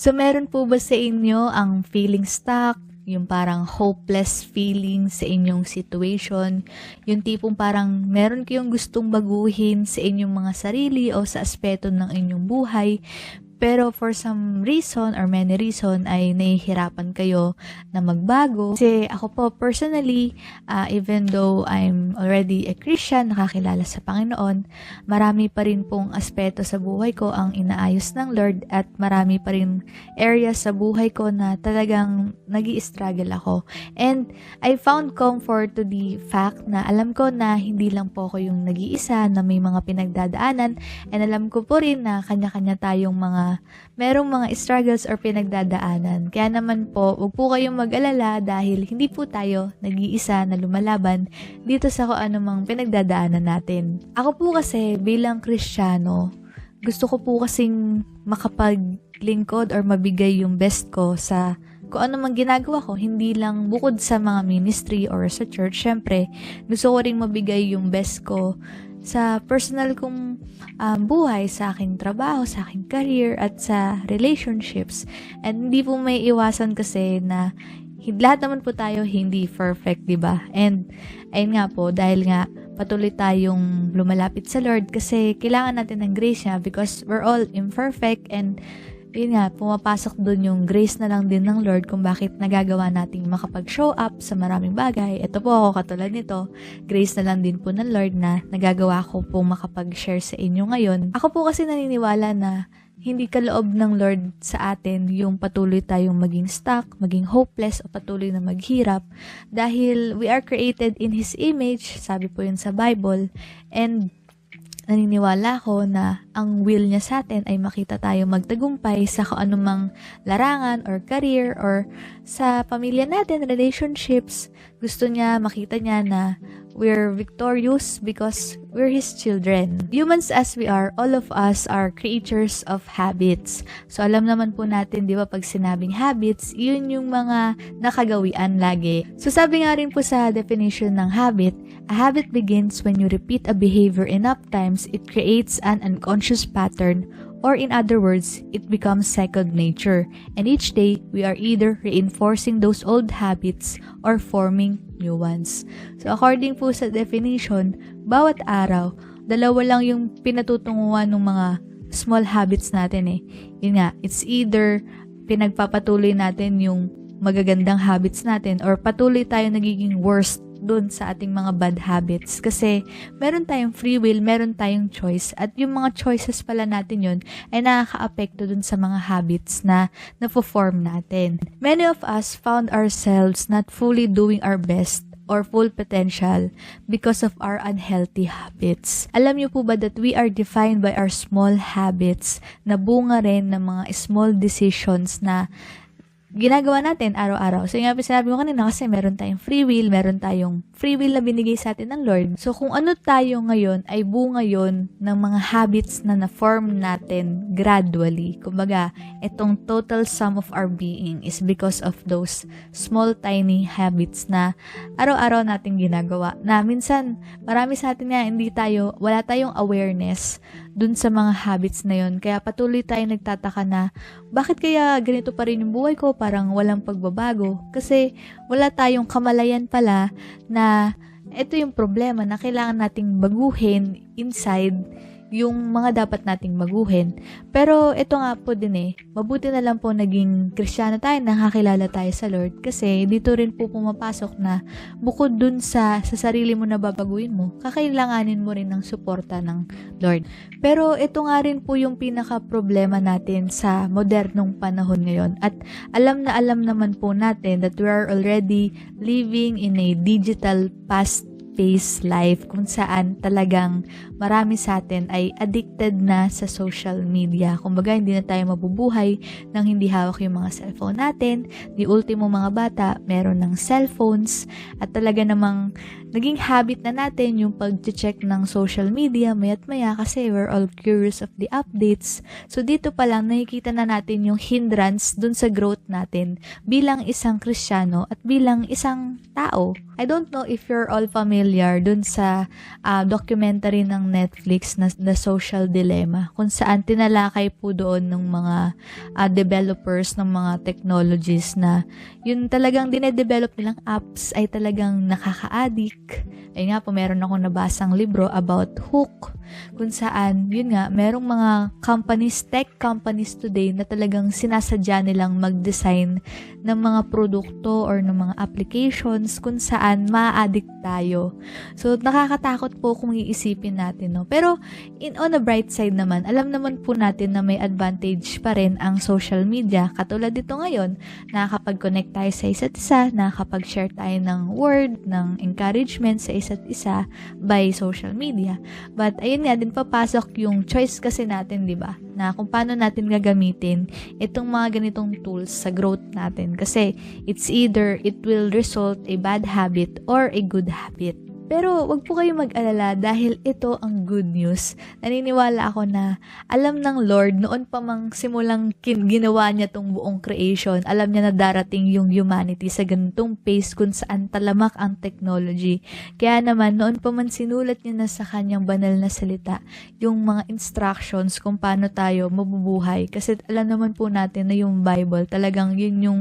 So, meron po ba sa inyo ang feeling stuck, yung parang hopeless feeling sa inyong situation, yung tipong parang meron kayong gustong baguhin sa inyong mga sarili o sa aspeto ng inyong buhay, pero for some reason or many reason ay nahihirapan kayo na magbago? Kasi ako po personally, even though I'm already a Christian, nakakilala sa Panginoon, marami pa rin pong aspeto sa buhay ko ang inaayos ng Lord at marami pa rin areas sa buhay ko na talagang nag-i-struggle ako. And I found comfort to the fact na alam ko na hindi lang po ako yung nag-iisa na may mga pinagdadaanan, and alam ko po rin na kanya-kanya tayong merong mga struggles or pinagdadaanan. Kaya naman po, huwag po kayong mag-alala dahil hindi po tayo nag-iisa na lumalaban dito sa kung anumang pinagdadaanan natin. Ako po kasi bilang Kristiyano, gusto ko po kasing makapaglingkod or mabigay yung best ko sa kung ano mang ginagawa ko, hindi lang bukod sa mga ministry or sa church. Syempre, gusto ko ring mabigay yung best ko sa personal kong buhay, sa aking trabaho, sa aking career, at sa relationships. And hindi po may iwasan kasi na lahat naman po tayo hindi perfect, diba? And ayun nga po, dahil nga patuloy tayong lumalapit sa Lord kasi kailangan natin ng grace niya because we're all imperfect, and yun nga, pumapasok dun yung grace na lang din ng Lord kung bakit nagagawa nating makapag-show up sa maraming bagay. Ito po ako katulad nito, grace na lang din po ng Lord na nagagawa ko pong makapag-share sa inyo ngayon. Ako po kasi naniniwala na hindi kaloob ng Lord sa atin yung patuloy tayong maging stuck, maging hopeless, o patuloy na maghirap dahil we are created in His image, sabi po yun sa Bible, and naniniwala ko na ang will niya sa atin ay makita tayo magtagumpay sa kung anumang larangan or career or sa pamilya natin, relationships. Gusto niya, makita niya na we're victorious because we're His children. Humans as we are, all of us are creatures of habits. So alam naman po natin, di ba, pag sinabing habits, yun yung mga nakagawian lagi. So sabi nga rin po sa definition ng habit, a habit begins when you repeat a behavior enough times, it creates an unconscious pattern, or in other words, it becomes second nature. And each day, we are either reinforcing those old habits or forming new ones. So according po sa definition, bawat araw, dalawa lang yung pinatutunguhan ng mga small habits natin eh. Yun nga, it's either pinagpapatuloy natin yung magagandang habits natin or patuloy tayo nagiging worst dun sa ating mga bad habits. Kasi meron tayong free will, meron tayong choice, at yung mga choices pala natin yun ay nakaka-apekto dun sa mga habits na na-form natin. Many of us found ourselves not fully doing our best or full potential because of our unhealthy habits. Alam niyo po ba that we are defined by our small habits na bunga rin ng mga small decisions na ginagawa natin araw-araw. So, yung sinabi mo kanina kasi meron tayong free will na binigay sa atin ng Lord. So, kung ano tayo ngayon ay bunga yon ng mga habits na na-form natin gradually. Kumbaga, itong total sum of our being is because of those small tiny habits na araw-araw natin ginagawa. Na minsan, marami sa atin nga wala tayong awareness dun sa mga habits na yon. Kaya patuloy tayong nagtataka na, bakit kaya ganito pa rin yung buhay ko? Parang walang pagbabago. Kasi wala tayong kamalayan pala na ito yung problema na kailangan nating baguhin inside yung mga dapat nating baguhin. Pero ito nga po din mabuti na lang po naging Kristiyano tayo, nakakilala tayo sa Lord, kasi dito rin po pumapasok na bukod dun sa sarili mo na babaguhin mo, kakailanganin mo rin ng suporta ng Lord. Pero ito nga rin po yung pinaka-problema natin sa modernong panahon ngayon, at alam naman po natin that we are already living in a digital fast-paced life kung saan talagang marami sa atin ay addicted na sa social media. Kumbaga, hindi na tayo mabubuhay nang hindi hawak yung mga cellphone natin. Di ultimo mga bata, meron ng cellphones, at talaga namang naging habit na natin yung pag-check ng social media mayat maya kasi we're all curious of the updates. So dito pa lang nakikita na natin yung hindrance dun sa growth natin bilang isang Kristiyano at bilang isang tao. I don't know if you're all familiar dun sa documentary ng Netflix na The Social Dilemma, kung saan tinalakay po doon ng mga developers ng mga technologies na yun talagang dinedevelop nilang apps ay talagang nakaka-addict. Ay nga po, meron akong nabasang libro about Hook, kung saan, yun nga, merong mga companies, tech companies today na talagang sinasadya nilang mag-design ng mga produkto or ng mga applications kung saan ma-addict tayo. So, nakakatakot po kung iisipin natin, no? Pero, on the bright side naman, alam naman po natin na may advantage pa rin ang social media. Katulad dito ngayon, nakakapag-connect tayo sa isa't isa, nakakapag-share tayo ng word, ng encouragement sa isa't isa by social media. But, ayun nga din, papasok yung choice kasi natin, di ba? Na kung paano natin gagamitin itong mga ganitong tools sa growth natin. Kasi, it's either it will result a bad habit or a good habit. Pero wag po kayong mag-alala dahil ito ang good news. Naniniwala ako na alam ng Lord noon pa mang simulang ginawa niya tong buong creation. Alam niya na darating yung humanity sa ganitong pace kung saan talamak ang technology. Kaya naman noon pa man sinulat niya na sa kanyang banal na salita yung mga instructions kung paano tayo mabubuhay. Kasi alam naman po natin na yung Bible talagang yun yung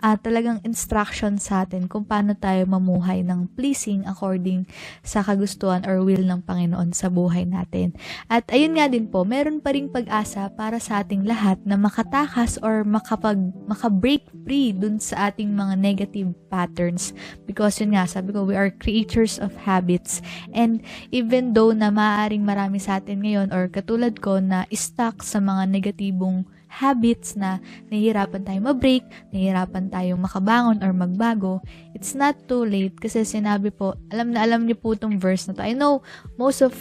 talagang instruction sa atin kung paano tayo mamuhay ng pleasing according sa kagustuhan or will ng Panginoon sa buhay natin. At ayun nga din po, meron pa ring pag-asa para sa ating lahat na makatakas or maka-break free dun sa ating mga negative patterns. Because yun nga, sabi ko, we are creatures of habits. And even though na maaaring marami sa atin ngayon or katulad ko na stuck sa mga negatibong habits na nahihirapan tayong ma-break, nahihirapan tayong makabangon or magbago, it's not too late kasi sinabi po, alam niyo po itong verse na to. I know most of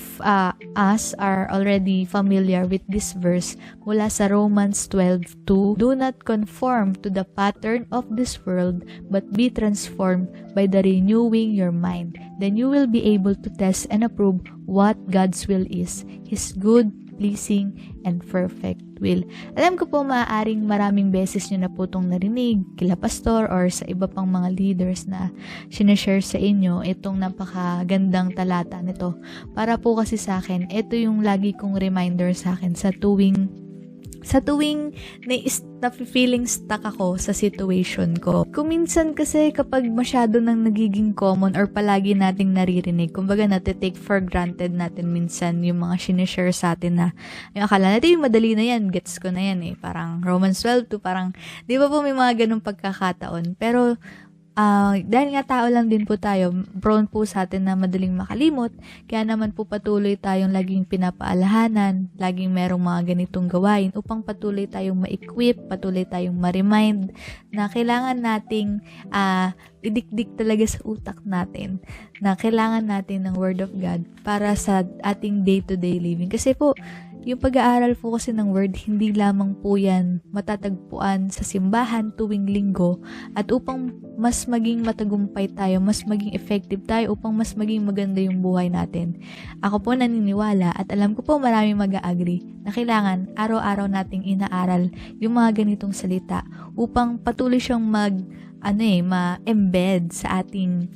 us are already familiar with this verse mula sa Romans 12:2. Do not conform to the pattern of this world, but be transformed by the renewing your mind. Then you will be able to test and approve what God's will is, His good, pleasing, and perfect will. Alam ko po maaaring maraming beses nyo na po itong narinig kila pastor or sa iba pang mga leaders na sinashare sa inyo itong napakagandang talata nito. Para po kasi sa akin, ito yung lagi kong reminder sa akin sa tuwing na-feeling stuck ako sa situation ko. Kung minsan kasi kapag masyado nang nagiging common or palagi nating naririnig, kumbaga take for granted natin minsan yung mga sinishare sa atin na yung akala natin yung madali na yan, gets ko na yan eh. Parang Romans 12:2, parang di ba po may mga ganung pagkakataon. Pero dahil nga tao lang din po tayo, prone po sa atin na madaling makalimot, kaya naman po patuloy tayong laging pinapaalahanan, laging merong mga ganitong gawain upang patuloy tayong ma-equip, patuloy tayong ma-remind na kailangan nating idikdik talaga sa utak natin na kailangan natin ng Word of God para sa ating day-to-day living. Kasi po, yung pag-aaral po kasi ng Word, hindi lamang po yan matatagpuan sa simbahan tuwing linggo at upang mas maging matagumpay tayo, mas maging effective tayo, upang mas maging maganda yung buhay natin. Ako po naniniwala at alam ko po maraming mag-agree na kailangan araw-araw nating inaaral yung mga ganitong salita upang patuloy siyang ma-embed sa ating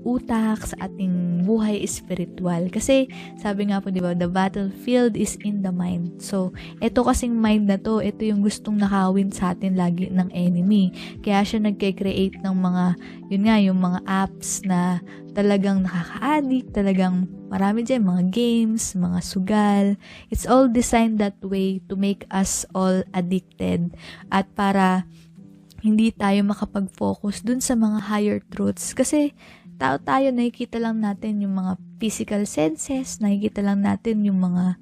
utak, sa ating buhay espiritual. Kasi, sabi nga po, di ba, the battlefield is in the mind. So, ito kasing mind na to, ito yung gustong nakawin sa atin lagi ng enemy. Kaya siya nagke-create ng mga, yun nga, yung mga apps na talagang nakaka-addict, talagang marami dyan, mga games, mga sugal. It's all designed that way to make us all addicted. At para hindi tayo makapag-focus dun sa mga higher truths. Kasi, tao tayo, nakikita lang natin yung mga physical senses, nakikita lang natin yung mga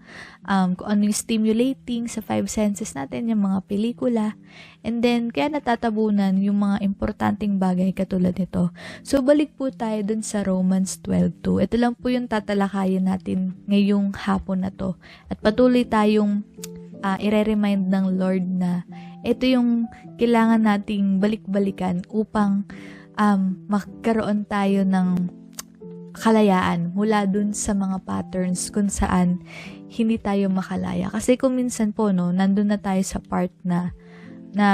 kung ano yung stimulating sa 5 senses natin, yung mga pelikula. And then, kaya natatabunan yung mga importanteng bagay katulad nito. So, balik po tayo dun sa Romans 12:2. Ito lang po yung tatalakayin natin ngayong hapon na to. At patuloy tayong i-remind ng Lord na ito yung kailangan nating balik-balikan upang magkaroon tayo ng kalayaan mula dun sa mga patterns kung saan hindi tayo makalaya. Kasi kung minsan po, nandun na tayo sa part na na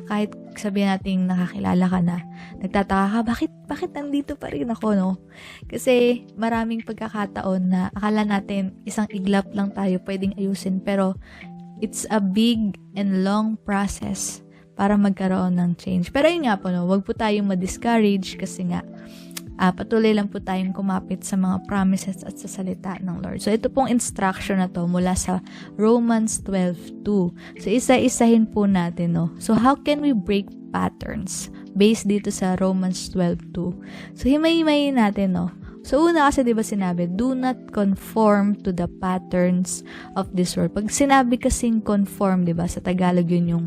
kahit sabihin natin nakakilala ka na, nagtataka ka, bakit nandito pa rin ako, no? Kasi maraming pagkakataon na akala natin isang iglap lang tayo pwedeng ayusin, pero it's a big and long process para magkaroon ng change. Pero yun nga po, no, wag po tayong ma-discourage kasi nga, patuloy lang po tayong kumapit sa mga promises at sa salita ng Lord. So, ito pong instruction na to mula sa Romans 12:2. So, isa-isahin po natin, no? So, how can we break patterns based dito sa Romans 12:2? So, himay-himayin natin, no? So, una kasi, di ba sinabi, do not conform to the patterns of this world. Pag sinabi kasing conform, di ba, sa Tagalog yun yung,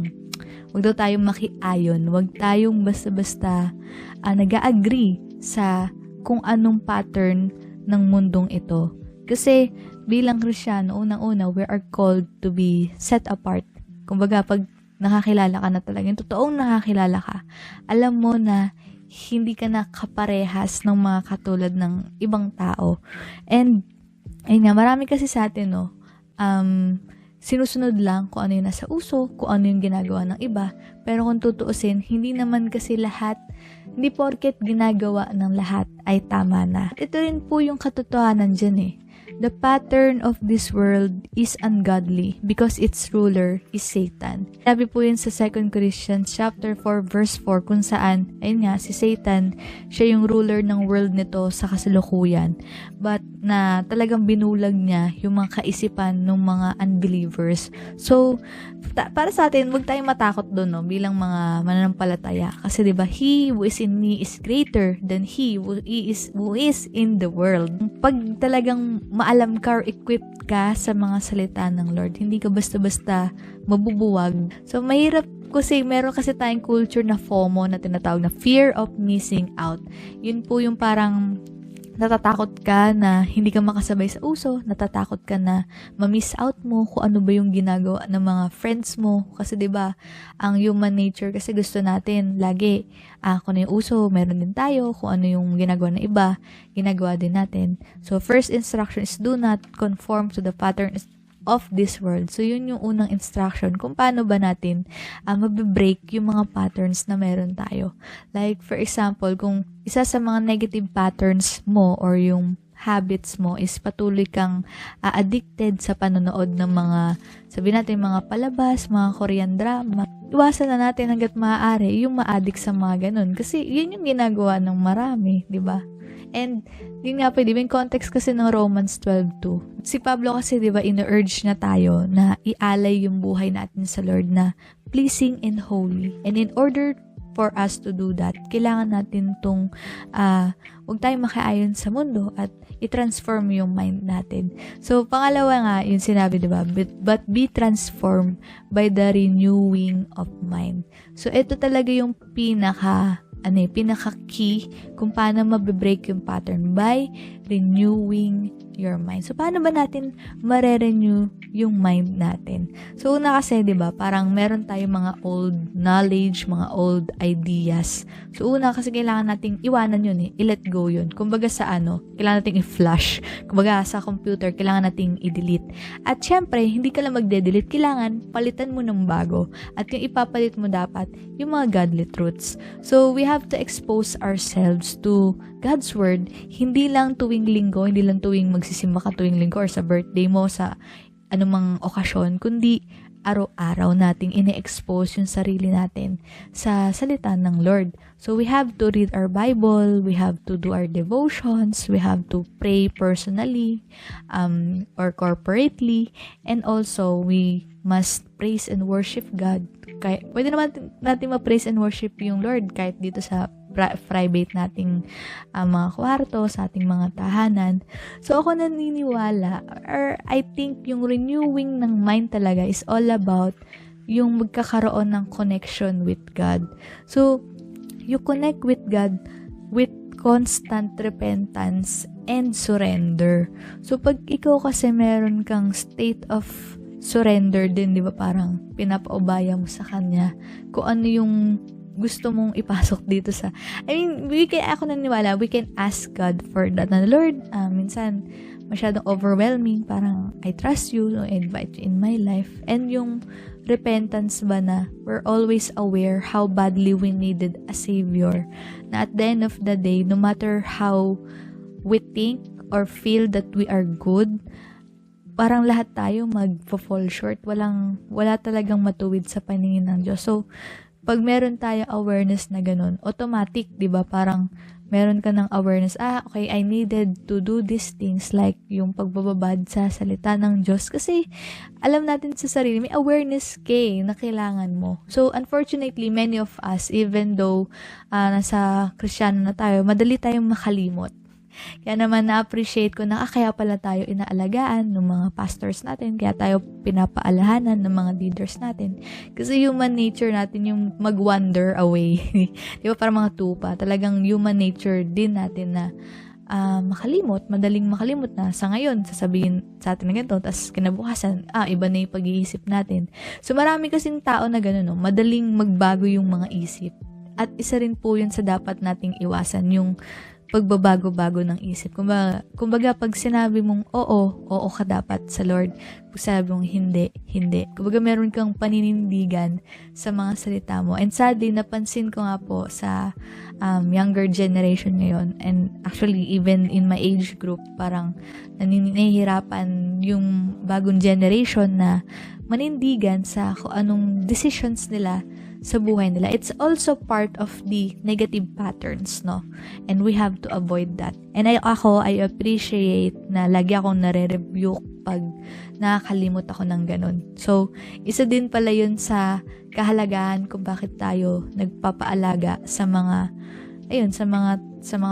wag daw tayong makiayon, wag tayong basta-basta nag-agree sa kung anong pattern ng mundong ito. Kasi bilang Kristiyano, unang-una, we are called to be set apart. Kumbaga, pag nakakilala ka na talaga, yung totoong nakakilala ka, alam mo na hindi ka na kaparehas ng mga katulad ng ibang tao. And, ayun nga, marami kasi sa atin, no, sinusunod lang kung ano yung nasa uso, kung ano yung ginagawa ng iba. Pero kung tutuusin, hindi naman kasi lahat, hindi porket ginagawa ng lahat ay tama na. Ito rin po yung katotohanan dyan eh. The pattern of this world is ungodly because its ruler is Satan. Sabi po yun sa 2 Corinthians chapter 4 verse 4 kung saan, ayun nga, si Satan, siya yung ruler ng world nito sa kasalukuyan. But na talagang binulag niya yung mga kaisipan ng mga unbelievers. So, para sa atin, huwag tayong matakot doon, no, bilang mga mananampalataya. Kasi 'di ba, he who is in me is greater than he who is in the world. Pag talagang maalam ka or equipped ka sa mga salita ng Lord, hindi ka basta-basta mabubuwag. So, mahirap kasi meron kasi tayong culture na FOMO na tinatawag na fear of missing out. Yun po yung parang natatakot ka na hindi ka makasabay sa uso, natatakot ka na ma-miss out mo kung ano ba yung ginagawa ng mga friends mo. Kasi 'di ba, ang human nature kasi gusto natin lagi, kung ano yung uso, meron din tayo, kung ano yung ginagawa ng iba, ginagawa din natin. So, first instruction is do not conform to the patterns of this world. So, yun yung unang instruction kung paano ba natin mabibreak yung mga patterns na meron tayo. Like, for example, kung isa sa mga negative patterns mo or yung habits mo is patuloy kang addicted sa panonood ng mga, sabihin natin, mga palabas, mga Korean drama, iwasan na natin hanggat maaari yung ma-addict sa mga ganun. Kasi yun yung ginagawa ng marami, di ba? And, yun nga pwede, yung context kasi ng Romans 12:2. Si Pablo kasi, di ba, ina-urge na tayo na ialay yung buhay natin sa Lord na pleasing and holy. And in order for us to do that, kailangan natin tong, huwag tayong makiayon sa mundo at i-transform yung mind natin. So, pangalawa nga, yung sinabi, di ba, but be transformed by the renewing of mind. So, ito talaga yung pinaka-key kung paano mabibreak yung pattern by renewing your mind. So, paano ba natin mare-renew yung mind natin? So, una kasi, di ba, parang meron tayong mga old knowledge, mga old ideas. So, una kasi kailangan nating iwanan yun eh. I-let go yun. Kumbaga sa kailangan nating i-flush. Kumbaga sa computer, kailangan nating i-delete. At syempre, hindi ka lang magde-delete. Kailangan palitan mo ng bago. At yung ipapalit mo dapat, yung mga godly truths. So, we have to expose ourselves to God's Word, hindi lang tuwing linggo, hindi lang tuwing magsisimba ka tuwing linggo or sa birthday mo, sa anumang okasyon, kundi araw-araw nating ine-expose yung sarili natin sa salita ng Lord. So, we have to read our Bible, we have to do our devotions, we have to pray personally or corporately, and also, we must praise and worship God. Pwede naman natin ma-praise and worship yung Lord kahit dito sa private nating mga kwarto, sa ating mga tahanan. So, ako naniniwala, or I think yung renewing ng mind talaga is all about yung magkakaroon ng connection with God. So, you connect with God with constant repentance and surrender. So, pag ikaw kasi meron kang state of surrender din, di ba, parang pinapaubaya mo sa Kanya kung ano yung gusto mong ipasok dito sa, ako naniniwala, we can ask God for that. Na, Lord, minsan, masyadong overwhelming, parang, I trust you, I invite you in my life. And yung repentance ba na we're always aware how badly we needed a Savior. Na at the end of the day, no matter how we think or feel that we are good, parang lahat tayo mag-fall short. Wala talagang matuwid sa paningin ng Diyos. So, pag meron tayo awareness na ganun, automatic, di ba? Parang meron ka ng awareness, okay, I needed to do these things like yung pagbababad sa salita ng Diyos. Kasi, alam natin sa sarili, may awareness na kailangan mo. So, unfortunately, many of us, even though nasa Kristiyano na tayo, madali tayong makalimot. Kaya naman na-appreciate ko na kaya pala tayo inaalagaan ng mga pastors natin, kaya tayo pinapaalahanan ng mga leaders natin. Kasi human nature natin yung mag-wander away. Di ba? Parang mga tupa. Talagang human nature din natin na madaling makalimot na. Sa ngayon, sasabihin sa atin na ganito, tapos kinabukasan, iba na yung pag-iisip natin. So, marami kasing tao na gano'n, no? Madaling magbago yung mga isip. At isa rin po yun sa dapat nating iwasan, yung pagbabago-bago ng isip. Kumbaga, pag sinabi mong oo ka dapat sa Lord. Pag sinabi mong hindi. Kumbaga, meron kang paninindigan sa mga salita mo. And sadly, napansin ko nga po sa younger generation ngayon, and actually, even in my age group, parang nahihirapan yung bagong generation na manindigan sa kung anong decisions nila sa buhay nila. It's also part of the negative patterns, no? And we have to avoid that. And I appreciate na lagi akong nare-review pag nakakalimot ako ng ganun. So, isa din pala yun sa kahalagahan kung bakit tayo nagpapaalaga sa mga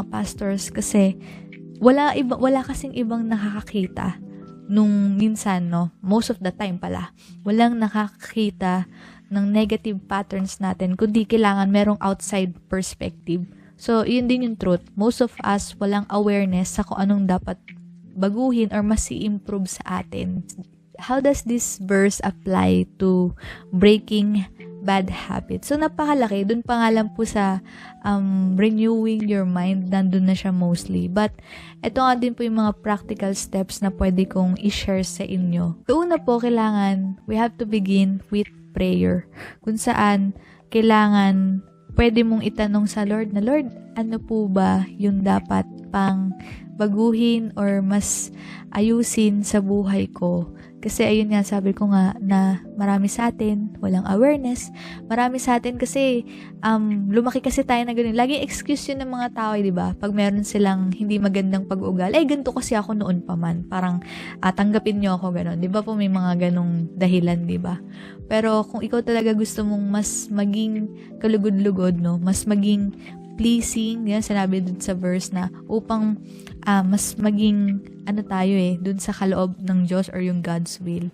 pastors, kasi wala kasing ibang nakakakita nung minsan, no? Most of the time pala, walang nakakakita ng negative patterns natin, kundi kailangan merong outside perspective. So, yun din yung truth. Most of us, walang awareness sa kung anong dapat baguhin or mas i-improve sa atin. How does this verse apply to breaking bad habits? So, napakalaki. Dun pa nga lang po sa renewing your mind, nandun na siya mostly. But, ito nga din po yung mga practical steps na pwede kong i-share sa inyo. So, una po, we have to begin with prayer. Kung saan, kailangan, pwede mong itanong sa Lord na, Lord, ano po ba yung dapat pang baguhin or mas ayusin sa buhay ko? Kasi ayun nga, sabi ko nga na marami sa atin, walang awareness. Marami sa atin kasi, lumaki kasi tayo na ganun. Laging excuse yun ng mga tao, di ba? Pag meron silang hindi magandang pag-ugal, ganito kasi ako noon pa man. Parang, tanggapin nyo ako ganun. Di ba po may mga ganong dahilan, di ba? Pero kung ikaw talaga gusto mong mas maging kalugod-lugod, no? Mas maging pleasing, yan sinabi dun sa verse na upang mas maging dun sa kaloob ng Diyos or yung God's will.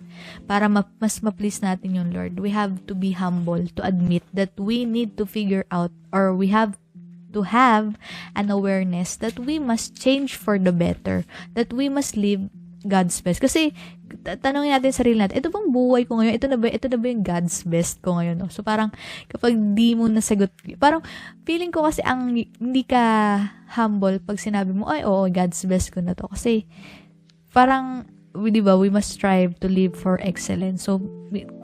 Para mas ma-please natin yung Lord, we have to be humble to admit that we need to figure out, or we have to have an awareness that we must change for the better, that we must live God's best. Kasi, tanongin natin sarili natin, ito bang buhay ko ngayon? Ito na ba yung God's best ko ngayon? No? So, parang, kapag di mo nasagot, parang, feeling ko kasi hindi ka humble pag sinabi mo, God's best ko na to. Kasi, parang, di ba, we must strive to live for excellence. So,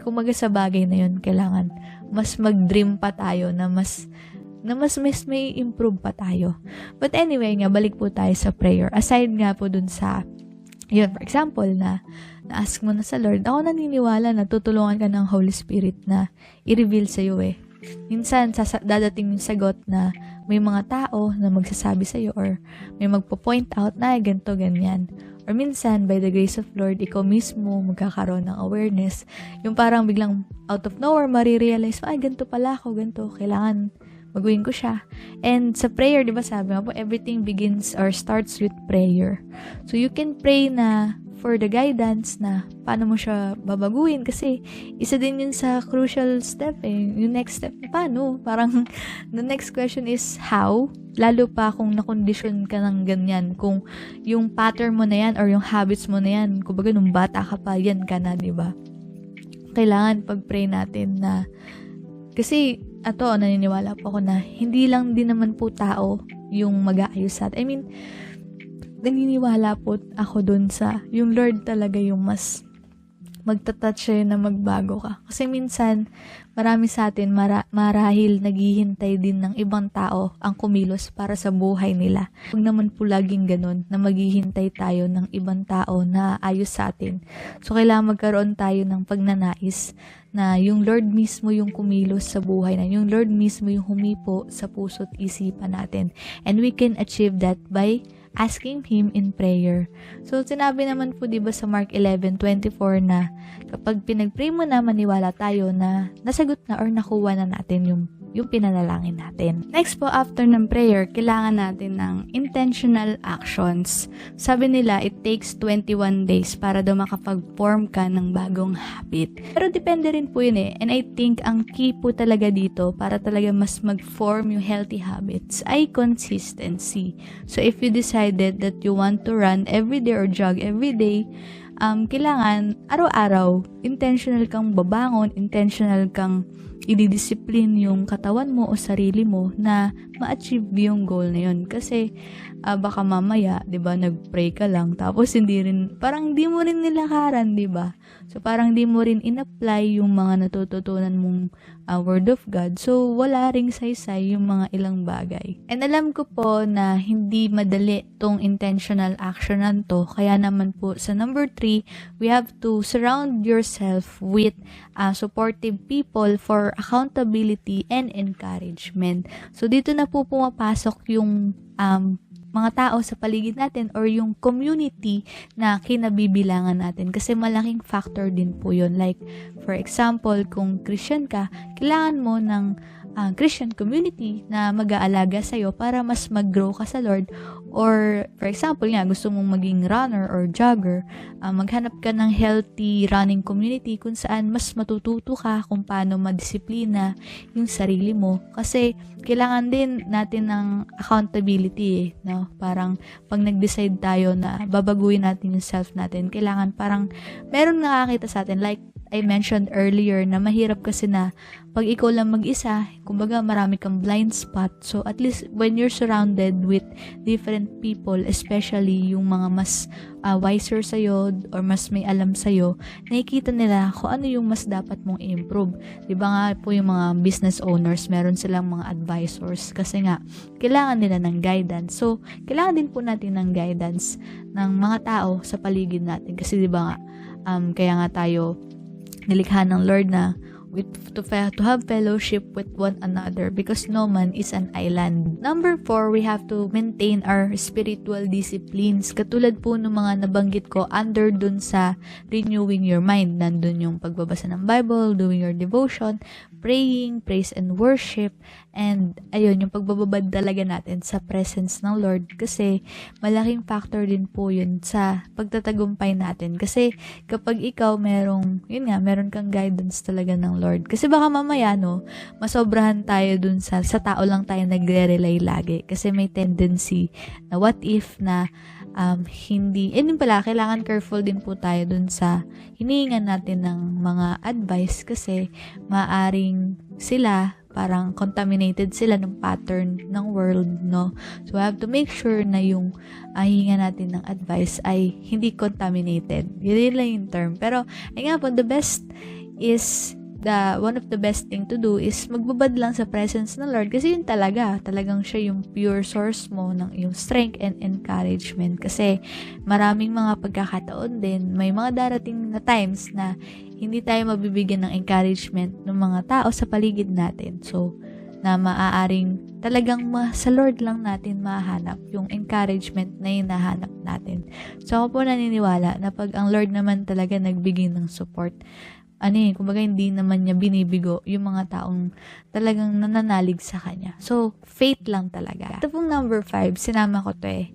kumaga sa bagay na yun, kailangan, mas mag-dream pa tayo na mas may improve pa tayo. But anyway nga, balik po tayo sa prayer. Aside nga po dun sa yun, for example, na-ask mo na sa Lord, ako naniniwala na tutulungan ka ng Holy Spirit na i-reveal sa'yo Minsan, dadating yung sagot na may mga tao na magsasabi sa'yo or may magpo-point out na ganito, ganyan. Or minsan, by the grace of Lord, ikaw mismo magkakaroon ng awareness. Yung parang biglang out of nowhere, marirealize, ganito pala ako, ganito, kailangan baguhin ko siya. And sa prayer, di ba sabi nga po, everything begins or starts with prayer. So, you can pray na for the guidance na paano mo siya babaguhin kasi isa din yun sa crucial step Yung next step, paano? Parang, the next question is how? Lalo pa kung nakondisyon ka ng ganyan. Kung yung pattern mo na yan or yung habits mo na yan, kumbaga nung bata ka pa, yan ka na, di ba? Kailangan pag-pray natin na kasi naniniwala po ako na hindi lang din naman po tao yung mag-aayos sa atin. I mean, naniniwala po ako dun sa yung Lord talaga yung mas magta-touch sa'yo na magbago ka. Kasi minsan, marami sa atin marahil naghihintay din ng ibang tao ang kumilos para sa buhay nila. Huwag naman po laging ganun na maghihintay tayo ng ibang tao na ayos sa atin. So, kailangan magkaroon tayo ng pagnanais na yung Lord mismo yung kumilos sa buhay na, yung Lord mismo yung humipo sa puso't isipan natin. And we can achieve that by asking Him in prayer. So, sinabi naman po diba sa Mark 11:24 na kapag pinag-pray mo na, maniwala tayo na nasagot na or nakuha na natin yung pinanalangin natin. Next po, after ng prayer, kailangan natin ng intentional actions. Sabi nila, it takes 21 days para daw makapag-form ka ng bagong habit. Pero depende rin po yun eh. And I think ang key po talaga dito para talaga mas mag-form yung healthy habits ay consistency. So if you decided that you want to run every day or jog every day, kailangan araw-araw, intentional kang babangon, intentional kang ididisiplin yung katawan mo o sarili mo na ma-achieve yung goal na yun. Kasi baka mamaya, 'di ba, nag-pray ka lang tapos parang hindi mo rin nilakaran, 'di ba? So parang hindi mo rin in-apply yung mga natututunan mong word of God. So wala ring saysay yung mga ilang bagay. And alam ko po na hindi madali tong intentional action to. Kaya naman po sa number 3, we have to surround yourself with supportive people for accountability and encouragement. So dito na po pumapasok yung mga tao sa paligid natin or yung community na kinabibilangan natin. Kasi malaking factor din po yun. Like, for example, kung Christian ka, kailangan mo ng Christian community na mag-aalaga sa'yo para mas mag-grow ka sa Lord. Or, for example nga, gusto mong maging runner or jogger, maghanap ka ng healthy running community kung saan mas matututo ka kung paano madisiplina yung sarili mo. Kasi, kailangan din natin ng accountability no? Parang, pag nag-decide tayo na babaguhin natin yung self natin, kailangan parang, meron nakakita sa atin, like, I mentioned earlier na mahirap kasi na pag ikaw lang mag-isa, kumbaga marami kang blind spot. So at least when you're surrounded with different people, especially yung mga mas wiser sa'yo or mas may alam sa'yo, nakikita nila kung ano yung mas dapat mong i-improve. Diba nga po yung mga business owners, meron silang mga advisors kasi nga kailangan nila ng guidance. So kailangan din po natin ng guidance ng mga tao sa paligid natin. Kasi diba nga, kaya nga tayo nilikha ng Lord na to have fellowship with one another because no man is an island. Number 4, we have to maintain our spiritual disciplines. Katulad po ng mga nabanggit ko under dun sa renewing your mind. Nandun yung pagbabasa ng Bible, doing your devotion, praying, praise and worship, and ayun, yung pagbababad talaga natin sa presence ng Lord kasi malaking factor din po yun sa pagtatagumpay natin. Kasi kapag ikaw meron kang guidance talaga ng Lord. Kasi baka mamaya, masobrahan tayo dun sa tao lang tayo nagre-rely lagi. Kasi may tendency na what if na hindi, yun pala, kailangan careful din po tayo dun sa hinihingan natin ng mga advice kasi maaring sila parang contaminated sila ng pattern ng world, no? So, we have to make sure na yung hihinga natin ng advice ay hindi contaminated. Yun lang yung term. Pero, ay nga po, one of the best thing to do is magbabad lang sa presence ng Lord kasi yun talagang siya yung pure source mo ng yung strength and encouragement kasi maraming mga pagkakataon din, may mga darating na times na hindi tayo mabibigyan ng encouragement ng mga tao sa paligid natin. So, na maaaring talagang sa Lord lang natin mahanap yung encouragement na hinahanap natin. So, ako po naniniwala na pag ang Lord naman talaga nagbigay ng support, kumbaga hindi naman niya binibigo yung mga taong talagang nananalig sa kanya. So, faith lang talaga. Ito pong number 5, sinama ko to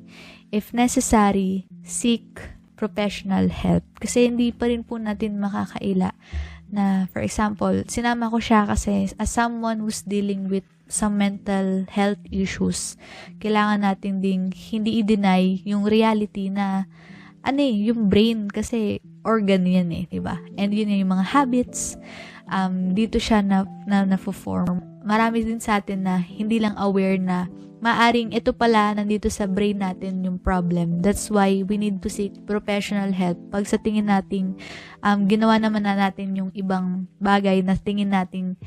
If necessary, seek professional help. Kasi hindi pa rin po natin makakaila na, for example, sinama ko siya kasi as someone who's dealing with some mental health issues, kailangan natin ding hindi i-deny yung reality na yung brain kasi organ yan diba? And yun yung mga habits, dito siya na form marami din sa atin na hindi lang aware na maaring ito pala nandito sa brain natin yung problem. That's why we need to seek professional help. Pag sa tingin nating ginawa naman na natin yung ibang bagay na tingin nating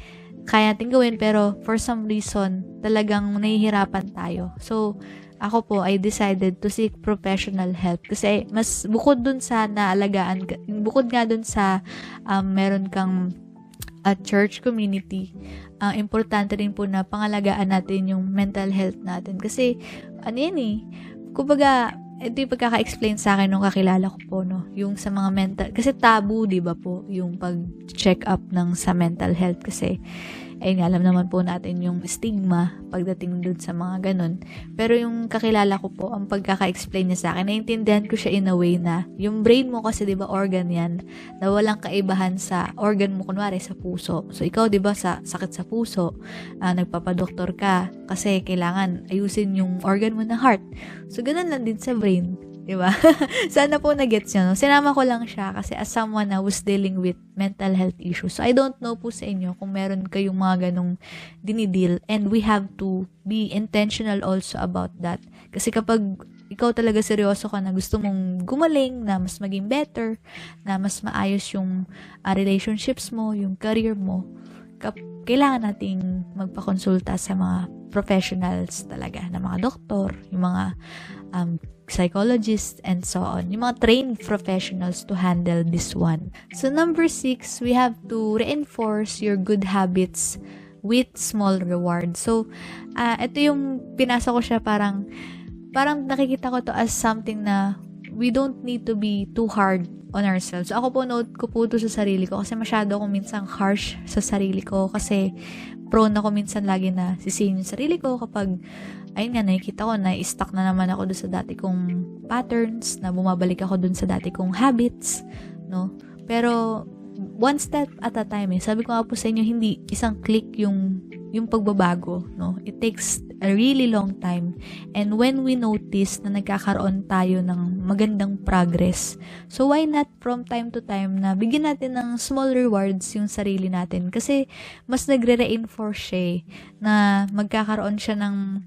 kaya natin gawin, pero for some reason talagang nahihirapan tayo. So ako po, I decided to seek professional help kasi mas bukod dun sa naalagaan, bukod nga dun sa meron kang church community, importante rin po na pangalagaan natin yung mental health natin. Kasi, kumbaga, ito yung pagkaka-explain sa akin nung kakilala ko po, no? Yung sa mga mental, kasi taboo, di ba po, yung pag-check up sa mental health kasi, ayun, alam naman po natin yung stigma pagdating dun sa mga ganun. Pero yung kakilala ko po, ang pagkaka-explain niya sa akin, naiintindihan ko siya in a way na, yung brain mo kasi, di ba, organ yan, na walang kaibahan sa organ mo, kunwari, sa puso. So, ikaw, di ba, sa sakit sa puso, nagpapadoktor ka, kasi kailangan ayusin yung organ mo na heart. So, ganun lang din sa brain. Diba? Sana po na-gets nyo. No? Sinama ko lang siya kasi as someone na was dealing with mental health issues. So, I don't know po sa inyo kung meron kayong mga ganong dinideal, and we have to be intentional also about that. Kasi kapag ikaw talaga seryoso ka na gusto mong gumaling, na mas maging better, na mas maayos yung relationships mo, yung career mo, kailangan nating magpakonsulta sa mga professionals talaga, na mga doktor, yung mga psychologists, and so on. Yung mga trained professionals to handle this one. So, number 6, we have to reinforce your good habits with small rewards. So, ito yung pinasa ko siya parang nakikita ko to as something na we don't need to be too hard on ourselves. So, ako po, note ko po ito sa sarili ko kasi masyado akong minsan harsh sa sarili ko kasi prone ako minsan lagi na sisihin yung sarili ko kapag, ayun nga, nakikita ko na stuck na naman ako doon sa dati kong patterns, na bumabalik ako doon sa dati kong habits, no? Pero, one step at a time, Sabi ko nga po sa inyo, hindi isang click yung pagbabago, no? It takes a really long time. And when we notice na nagkakaroon tayo ng magandang progress, so why not from time to time na bigyan natin ng small rewards yung sarili natin? Kasi mas nagre-reinforce siya, na magkakaroon siya ng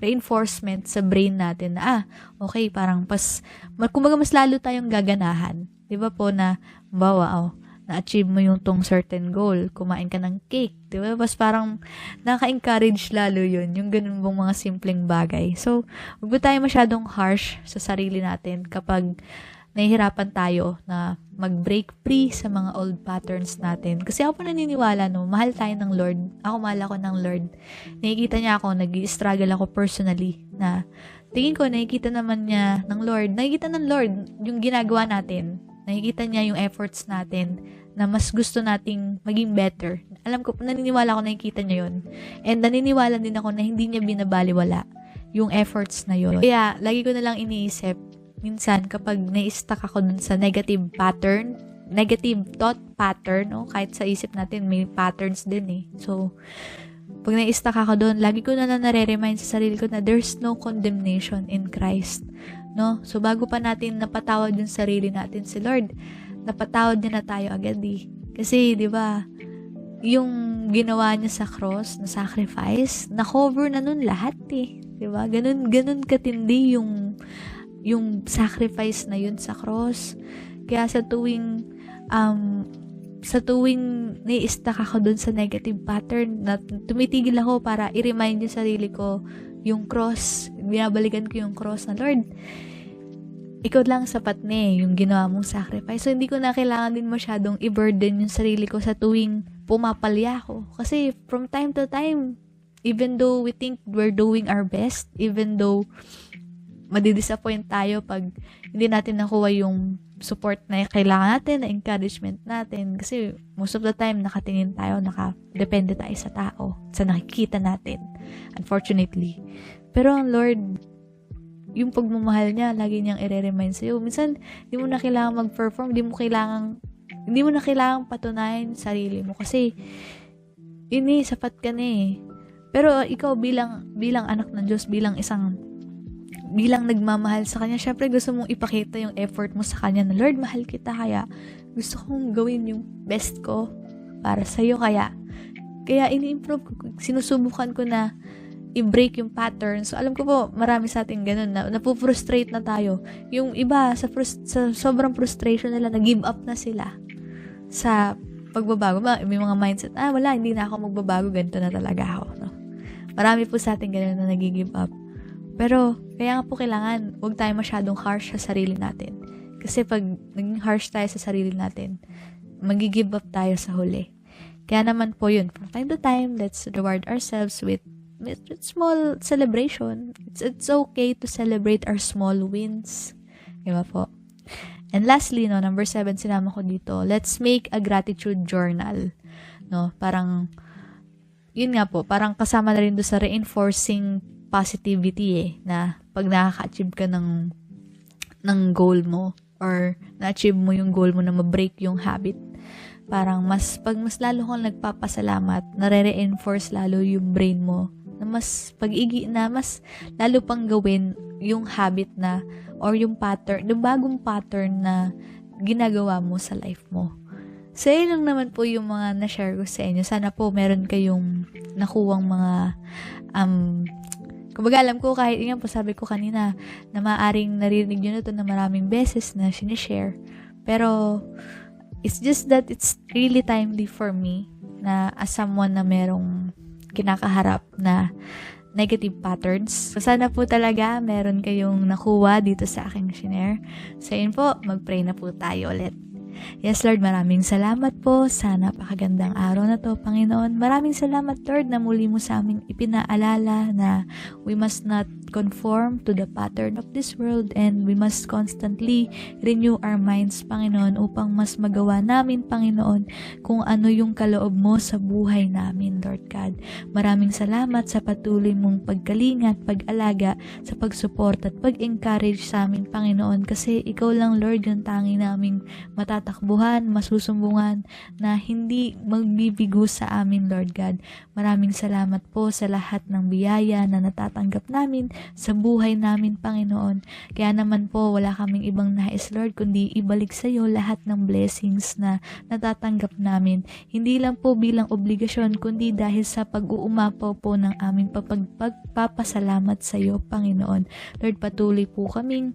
reinforcement sa brain natin na, okay, parang kumbaga mas lalo tayong gaganahan. Diba po na, bawa, na-achieve mo yung tong certain goal, kumain ka ng cake, di ba? Mas parang naka-encourage lalo yun, yung ganun bang mga simpleng bagay. So, huwag ba tayo masyadong harsh sa sarili natin kapag nahihirapan tayo na mag-break free sa mga old patterns natin. Kasi ako po naniniwala, no, mahal tayo ng Lord. Mahal ako ng Lord. Nakikita niya ako, nag-struggle ako personally, na tingin ko, nakikita naman niya ng Lord. Nakikita ng Lord yung ginagawa natin. Nakikita niya yung efforts natin na mas gusto nating maging better. Alam ko, naniniwala ako nakikita niya yun. And naniniwala din ako na hindi niya binabaliwala yung efforts na yun. Kaya, lagi ko na lang iniisip, minsan kapag na-stuck ako dun sa negative thought pattern, no? Kahit sa isip natin, may patterns din So, pag na-stuck ako dun, lagi ko na lang nare-remind sa sarili ko na there's no condemnation in Christ. No? So, bago pa natin napatawad yung sarili natin, si Lord, napatawad niya na tayo agad Kasi, di ba, yung ginawa niya sa cross, na sacrifice, na-cover na nun lahat Di ba? Ganun katindi yung sacrifice na yun sa cross. Kaya sa tuwing nai-stuck ako dun sa negative pattern, na tumitigil ako para i-remind yung sarili ko, yung cross, binabalikan ko yung cross na, Lord, ikaw lang sapat yung ginawa mong sacrifice. So, hindi ko na kailangan din masyadong i-burden yung sarili ko sa tuwing pumapalya ko. Kasi, from time to time, even though we think we're doing our best, even though madidisappoint tayo pag hindi natin nakuha yung support na kailangan natin, na encouragement natin. Kasi, most of the time, nakatingin tayo, nakadepende tayo sa tao, sa nakikita natin, unfortunately. Pero ang Lord, yung pagmamahal niya, lagi niyang i-remind sa'yo. Minsan, hindi mo na kailangan mag-perform, hindi mo na kailangan patunayan sarili mo. Kasi, yun sapat ka na Pero ikaw bilang anak ng Diyos, bilang nagmamahal sa Kanya, syempre gusto mong ipakita yung effort mo sa Kanya na, Lord, mahal kita, kaya gusto kong gawin yung best ko para sa'yo, kaya Kaya ini-improve ko, sinusubukan ko na i-break yung pattern. So, alam ko po, marami sa atin ganun na napufrustrate na tayo. Yung iba, sa sobrang frustration nila, nag-give up na sila sa pagbabago. May mga mindset, wala, hindi na ako magbabago, ganito na talaga ako. No? Marami po sa atin ganun na nag-give up. Pero, kaya nga po kailangan, huwag tayo masyadong harsh sa sarili natin. Kasi pag naging harsh tayo sa sarili natin, mag-give up tayo sa huli. Kaya naman po yun, from time to time, let's reward ourselves with small celebration. It's okay to celebrate our small wins. Diba po? And lastly, no, number 7, sinama ko dito, let's make a gratitude journal. No, parang, yun nga po, parang kasama na rin doon sa reinforcing positivity na pag nakaka-achieve ka ng goal mo or na-achieve mo yung goal mo na ma-break yung habit, parang pag mas lalo kang nagpapasalamat, nare-reinforce lalo yung brain mo na mas mas lalo pang gawin yung habit na or yung pattern, yung bagong pattern na ginagawa mo sa life mo. So, yun lang naman po yung mga na-share ko sa inyo. Sana po meron kayong nakuwang mga kumbaga alam ko kahit yun po sabi ko kanina na maaring narinig nyo na ito na maraming beses na sinishare. Pero it's just that it's really timely for me na as someone na merong kinakaharap na negative patterns. So, sana po talaga meron kayong nakuha dito sa aking share. So, yun po, mag-pray na po tayo ulit. Yes, Lord, maraming salamat po sa napakagandang araw na to, Panginoon. Maraming salamat, Lord, na muli mo sa aming ipinaalala na we must not conform to the pattern of this world and we must constantly renew our minds, Panginoon, upang mas magawa namin, Panginoon, kung ano yung kaloob mo sa buhay namin, Lord God. Maraming salamat sa patuloy mong pagkalingat, pag-alaga, sa pag-support at pag-encourage sa amin, Panginoon, kasi ikaw lang, Lord, yung tangi naming matatakbuhan, masusumbungan, na hindi magbibigo sa amin, Lord God. Maraming salamat po sa lahat ng biyaya na natatanggap namin sa buhay namin, Panginoon. Kaya naman po, wala kaming ibang nais, Lord, kundi ibalik sa iyo lahat ng blessings na natatanggap namin. Hindi lang po bilang obligasyon, kundi dahil sa pag-uumapaw po ng aming pagpapasalamat sa iyo, Panginoon. Lord, patuloy po kaming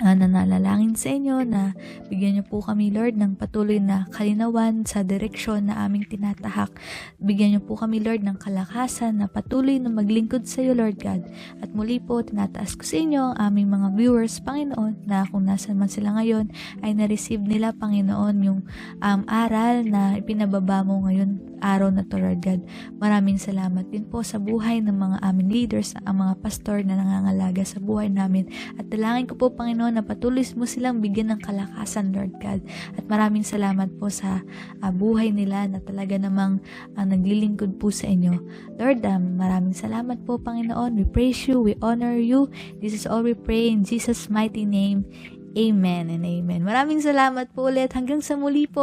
nananalangin sa inyo na bigyan niyo po kami, Lord, ng patuloy na kalinawan sa direksyon na aming tinatahak. Bigyan niyo po kami, Lord, ng kalakasan na patuloy na maglingkod sa iyo, Lord God. At muli po, tinataas ko sa inyo ang aming mga viewers, Panginoon, na kung nasan man sila ngayon, ay na-receive nila, Panginoon, yung aral na ipinababa mo ngayon, araw na to, Lord God. Maraming salamat din po sa buhay ng mga aming leaders, ang mga pastor na nangangalaga sa buhay namin. At dalangin ko po, Panginoon, na patuloy mo silang bigyan ng kalakasan, Lord God. At maraming salamat po sa buhay nila na talaga namang naglilingkod po sa inyo. Lord, maraming salamat po, Panginoon. We praise you, we honor you. This is all we pray in Jesus' mighty name. Amen and amen. Maraming salamat po ulit. Hanggang sa muli po.